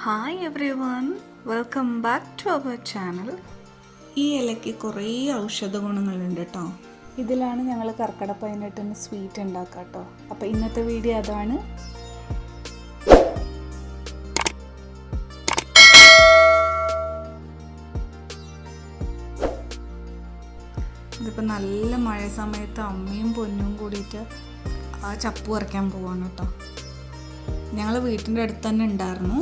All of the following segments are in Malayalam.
Hi everyone, welcome back to our channel. ഈ ഇലയ്ക്ക് കുറേ ഔഷധ ഗുണങ്ങളുണ്ട് കേട്ടോ. ഇതിലാണ് ഞങ്ങൾ കർക്കിടക പതിനെട്ടിന് സ്വീറ്റ് ഉണ്ടാക്കുക കേട്ടോ. അപ്പോൾ ഇന്നത്തെ വീഡിയോ അതാണ്. ഇതിപ്പോൾ നല്ല മഴ സമയത്ത് അമ്മയും പൊന്നും കൂടിയിട്ട് ആ ചപ്പ് പറിക്കാൻ പോവാണ് കേട്ടോ. ഞങ്ങൾ വീട്ടിൻ്റെ അടുത്ത് തന്നെ ഉണ്ടായിരുന്നു.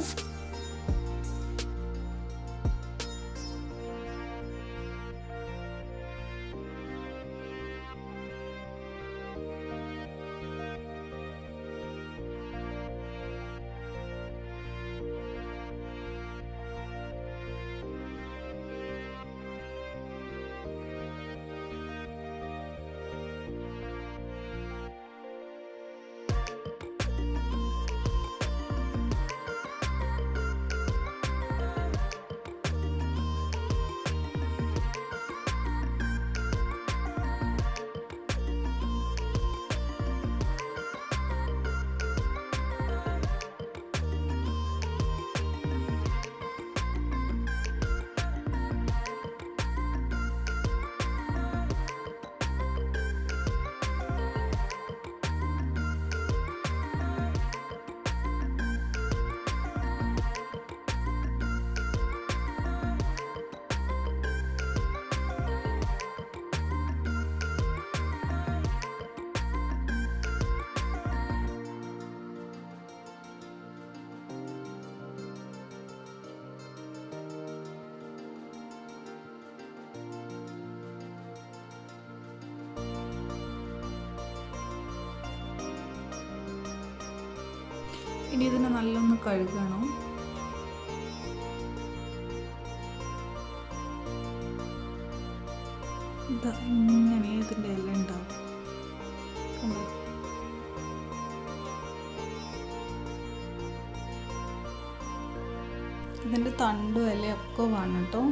ഇനി ഇതിനെ നല്ലൊന്ന് കഴുകണം. ഇങ്ങനെ ഇതിൻ്റെ എല്ലാം ഉണ്ടാവും. ഇതിൻ്റെ തണ്ടും ഇലയൊക്കെ വേണം കേട്ടോ.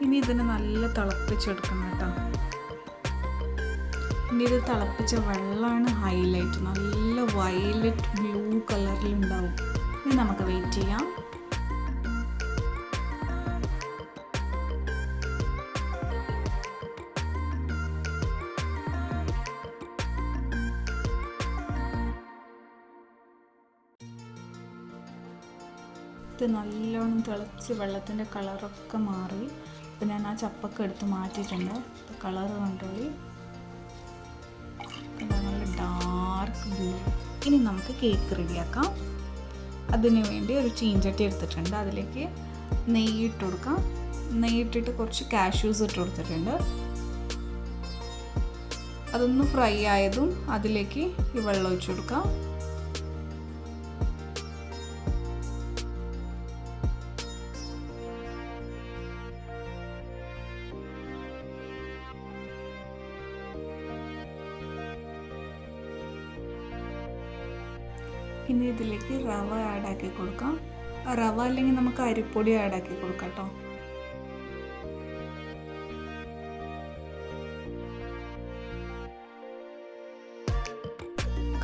ഇനി ഇതിനെ നല്ല തിളപ്പിച്ചെടുക്കണം കേട്ടോ. ഇനി ഇത് തിളപ്പിച്ച വെള്ളമാണ് ഹൈലൈറ്റ്. നല്ല വയലറ്റ് ബ്ലൂ കളറിലുണ്ടാവും. ഇനി നമുക്ക് വെയിറ്റ് ചെയ്യാം. ഇത് നല്ലോണം തിളച്ച് വെള്ളത്തിൻ്റെ കളറൊക്കെ മാറി. ഇപ്പം ഞാൻ ആ ചപ്പൊക്കെ എടുത്ത് മാറ്റിയിട്ടുണ്ട്. കളറ് കണ്ടോളി, നല്ല ഡാർക്ക് ബ്ലൂ. ഇനി നമുക്ക് കേക്ക് റെഡിയാക്കാം. അതിന് വേണ്ടി ഒരു ചീഞ്ചട്ടി എടുത്തിട്ടുണ്ട്. അതിലേക്ക് നെയ്യിട്ട് കൊടുക്കാം. നെയ്യിട്ടിട്ട് കുറച്ച് കാഷ്യൂസ് ഇട്ട് കൊടുത്തിട്ടുണ്ട്. അതൊന്ന് ഫ്രൈ ആയതും അതിലേക്ക് ഈ വെള്ളം ഒഴിച്ചു കൊടുക്കാം. ഇനി ഇതിലേക്ക് റവ ആഡാക്കി കൊടുക്കാം. റവ അല്ലെങ്കിൽ നമുക്ക് അരിപ്പൊടി ആഡാക്കി കൊടുക്കാം കേട്ടോ.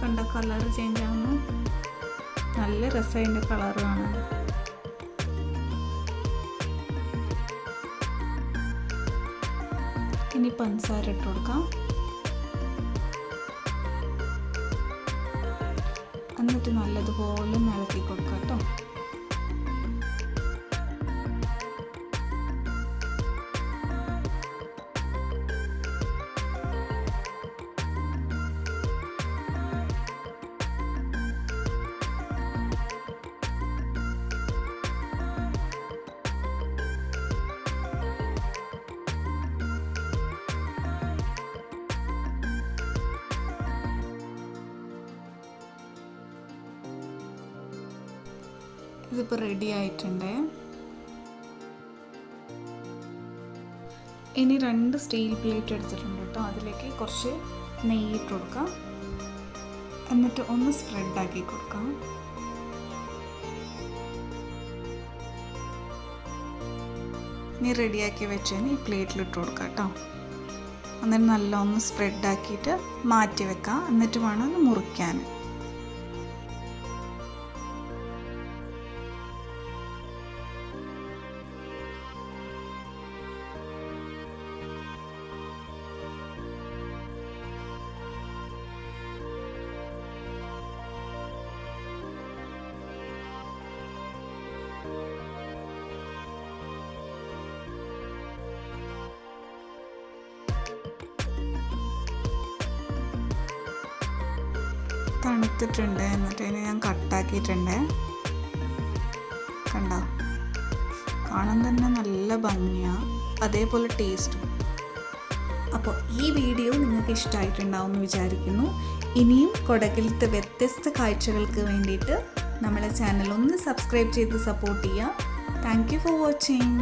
കണ്ട കളർ ചേഞ്ച് ആവുന്നു. നല്ല രസമായി അതിൻ്റെ കളർ കാണാൻ. ഇനി പഞ്ചസാര ഇട്ട് കൊടുക്കാം. എന്നിട്ട് നല്ലതുപോലെ ഇളക്കി കൊടുക്കാം കേട്ടോ. ഇതിപ്പോൾ റെഡി ആയിട്ടുണ്ട്. ഇനി 2 സ്റ്റീൽ പ്ലേറ്റ് എടുത്തിട്ടുണ്ട് കേട്ടോ. അതിലേക്ക് കുറച്ച് നെയ്യ് ഇട്ട് കൊടുക്കാം. എന്നിട്ട് ഒന്ന് സ്പ്രെഡാക്കി കൊടുക്കാം. ഇനി റെഡിയാക്കി വെച്ചതിന് ഈ പ്ലേറ്റിലിട്ട് കൊടുക്കാം കേട്ടോ. എന്നിട്ട് നല്ല ഒന്ന് സ്പ്രെഡാക്കിയിട്ട് മാറ്റി വെക്കാം. എന്നിട്ട് വേണം ഒന്ന് മുറിക്കാൻ. തണുത്തിട്ടുണ്ട്. എന്നിട്ട് അതിനെ ഞാൻ കട്ടാക്കിയിട്ടുണ്ട്. കണ്ടോ, കാണാൻ തന്നെ നല്ല ഭംഗിയാണ്, അതേപോലെ ടേസ്റ്റും. അപ്പോൾ ഈ വീഡിയോ നിങ്ങൾക്ക് ഇഷ്ടമായിട്ടുണ്ടാവും എന്ന് വിചാരിക്കുന്നു. ഇനിയും കൊടകിലത്തെ വ്യത്യസ്ത കാഴ്ചകൾക്ക് വേണ്ടിയിട്ട് നമ്മളെ ചാനൽ ഒന്ന് സബ്സ്ക്രൈബ് ചെയ്ത് സപ്പോർട്ട് ചെയ്യുക. Thank you for watching.